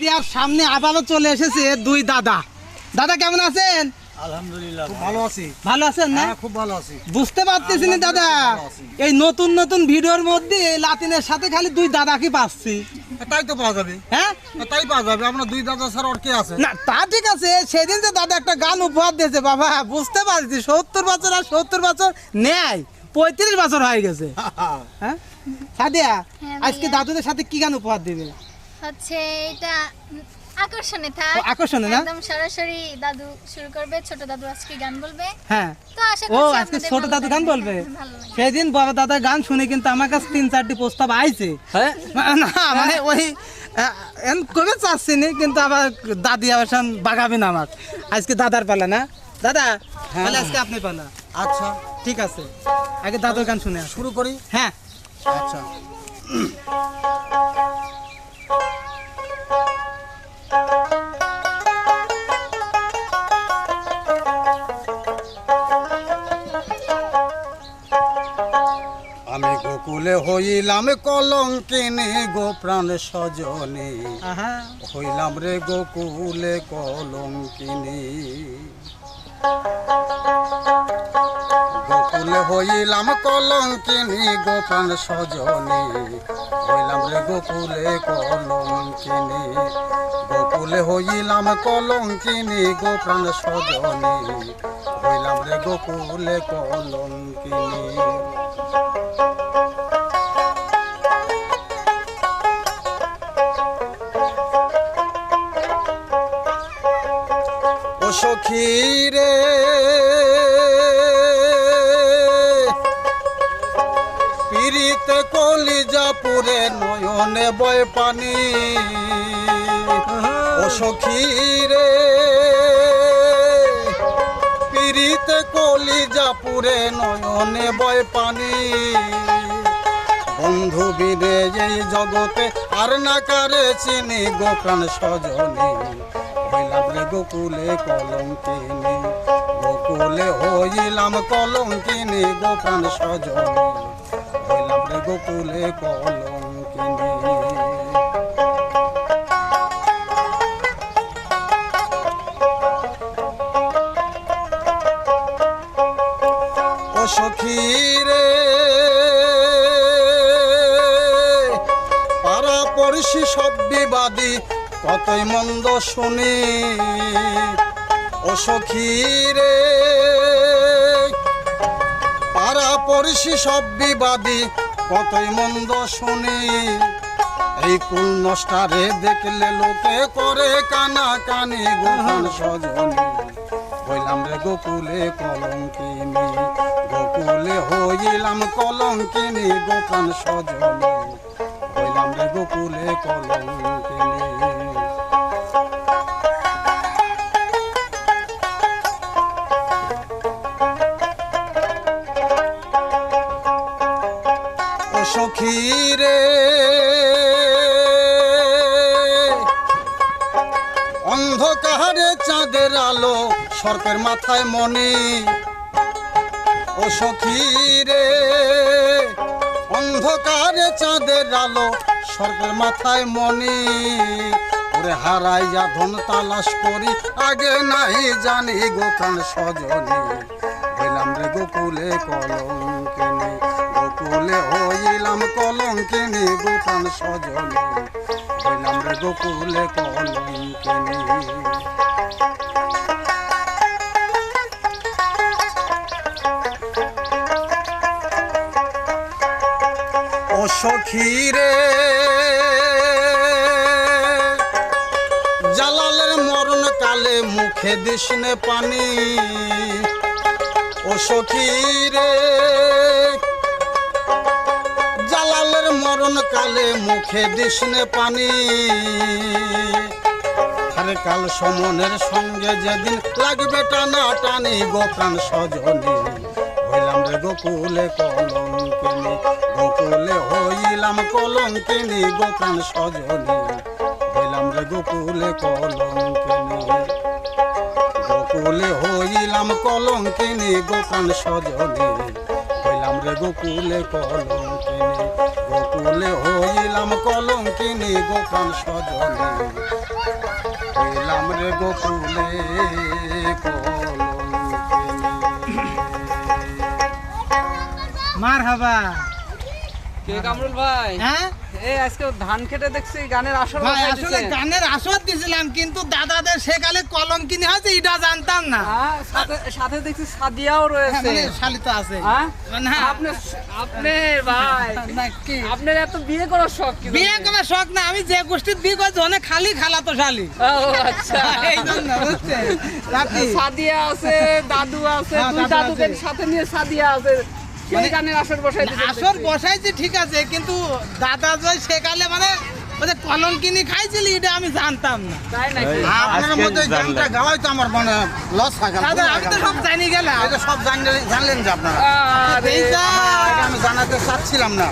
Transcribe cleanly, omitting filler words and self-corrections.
সাদিয়ার সামনে আবারও চলে এসেছে দুই দাদা। দাদা কেমন আছেন? আলহামদুলিল্লাহ ভালো আছি। ভালো আছেন না? খুব ভালো আছি। বুঝতে পারতেছি না দাদা, এই নতুন নতুন ভিডিওর মধ্যে লাতিনের সাথে খালি দুই দাদা কি পাচ্ছি। তাই তো পাওয়া যাবে। হ্যাঁ তাই পাওয়া যাবে, আমরা দুই দাদা ছাড়া আর কে আছে? না তা ঠিক আছে, সেদিন যে দাদা একটা গান উপহার দিয়েছে বাবা, বুঝতে পারছি 70 বছর আর 70 বছর নেয় 35 বছর হয়ে গেছে। হ্যাঁ সাদিয়া, আজকে দাদুদের সাথে কি গান উপহার দিবে? হচ্ছে এটা আকর্ষণে থাক। আকর্ষণে না? একদম সরাসরি দাদু শুরু করবে, ছোট দাদু আজকে গান বলবে। হ্যাঁ তো আশা ও করছি আজকে আপনাদের ছোট ভালো দাদু গান লাগবে। বলবে। ভালো লাগবে। সেদিন বড় দাদা গান শুনে কিন্তু আমার কাছে 3-4টি প্রস্তাব আইছে। হ্যাঁ না মানে ওই করে চাচ্ছি নি, কিন্তু আবার দাদি আবার বাগাবে না আমার। আজকে দাদার পালা না দাদা, তাহলে আজকে আপনি পালা। আচ্ছা ঠিক আছে, আগে দাদুর গান শুনে আসো। শুরু করি। হ্যাঁ আচ্ছা আমি গোকুলে হইলাম কলঙ্কিনী গো প্রাণ সজনী, আহা হইলাম রে গোকুলে কলঙ্কিনী। গোকুলে হইলাম কলঙ্কিনী গো প্রাণ সজনী, হইলাম রে গোকুলে কলঙ্কিনী। গোকুলে হইলাম কলঙ্কিনী গো প্রাণ সজনী, হইলাম রে গোকুলে কলঙ্কিনী। ও সখী রে পিরিতে কলিজাপুরে নয়নে বয় পানি। ও সখী রে পিরিতে কলিজাপুরে নয়নে বয় পানি। বন্ধু বিনে এই জগতে আর না কারে চিনি গো প্রাণ সজনী, হইলাম রে গোকুলে কলঙ্কিনী। গোকুলে হইলাম কলঙ্কিনী গো প্রাণ সজনী, হইলাম রে গোকুলে কলঙ্কিনী। ও সখী রে পাড়া পড়শি সব বিবাদী কতই মন্দ শুনি। ও সখী রে পাড়া পড়শি সব বিবাদী কতই মন্দ শুনি। এই কুল নষ্টারে দেখলে লোকে করে কানা কানি গো প্রাণ সজনী, হইলাম রে গোকুলে কলঙ্কিনী। গোকুলে হইলাম কলঙ্কিনী গো প্রাণ সজনী, হইলাম রে গোকুলে কলঙ্কিনী। ও সখী রে অন্ধকারে চাঁদের আলো সর্পের মাথায় মনি। ও সখী রে অন্ধকারে চাঁদের আলো সর্পের মাথায় মনি। ওরে হারাইয়া ধন তালাশ করি আগে নাই জানি গো প্রাণ সজনী, হইলাম রে গোকুলে কলঙ্কিনী। গোকুলে হইলাম কলঙ্কিনী গো প্রাণ সজনী, হইলাম রে গোকুলে কলঙ্কিনী। ও সখী রে জালালের মরণ কালে মুখে দিসনে পানি। ও সখী রে জালালের মরণ কালে মুখে দিসনে পানি। আরে কাল সমনের সঙ্গে যেদিন লাগবে টানা টানি গো প্রাণ সজনী, হইলাম রে গোকুলে কলঙ্কিনী। গোকুলে হইলাম কলঙ্কিনী গো প্রাণ সজনী, হইলাম রে গোকুলে কলঙ্কিনী। গোকুলে হইলাম কলঙ্কিনী গো প্রাণ সজনী, হইলাম রে গোকুলে কলঙ্কিনী। গোকুলে হইলাম কলঙ্কিনী গো প্রাণ সজনী, গোকুলে মার হাবা। কে কামরুল ভাই? হ্যাঁ এই আজকে ধান কেটে দেখছি গানের আসর ভাই, বসাই আসলে দিছে। গানের আসর দিছিলাম, কিন্তু দাদাদের সেকালে কলম কিনে হয়েছে এটা জানতাম না। হ্যাঁ, সাথে সাথে দেখছি সাদিয়াও হ্যাঁ, রয়েছে। মানে শালি তো আছে। হ্যাঁ? না, আপনার ভাই না, কি? আপনার এত বিয়ে করার শখ কি? বিয়ে করার শখ না, আমি যে গোষ্ঠীর বিয়ে করছি অনেক খালি খালা তো শালি। ও আচ্ছা। এই জন্য বুঝছেন? রাতি। সাদিয়া আছে, দাদু আছে, হ্যাঁ, দুই দাদু দাদুকে আছে। সাথে নিয়ে সাদিয়া আছে। সেই মানে- গানের আসর বসাই দিছে। আসর বসাইছি ঠিক আছে, কিন্তু দাদা যে সেকালে মানে ওই যে কলম কিনে খাইছিলি এটা আমি জানতাম না। তাই নাকি? আপনার মধ্যে এই গানটা গাওয়াই তো আমার মানে লস হয়ে গেল। দাদা আমি তো সব জানি গেলাম। এটা সব জানলেন যে আপনারা। আরে এই যা। এটা আমি জানাতে চাচ্ছিলাম না।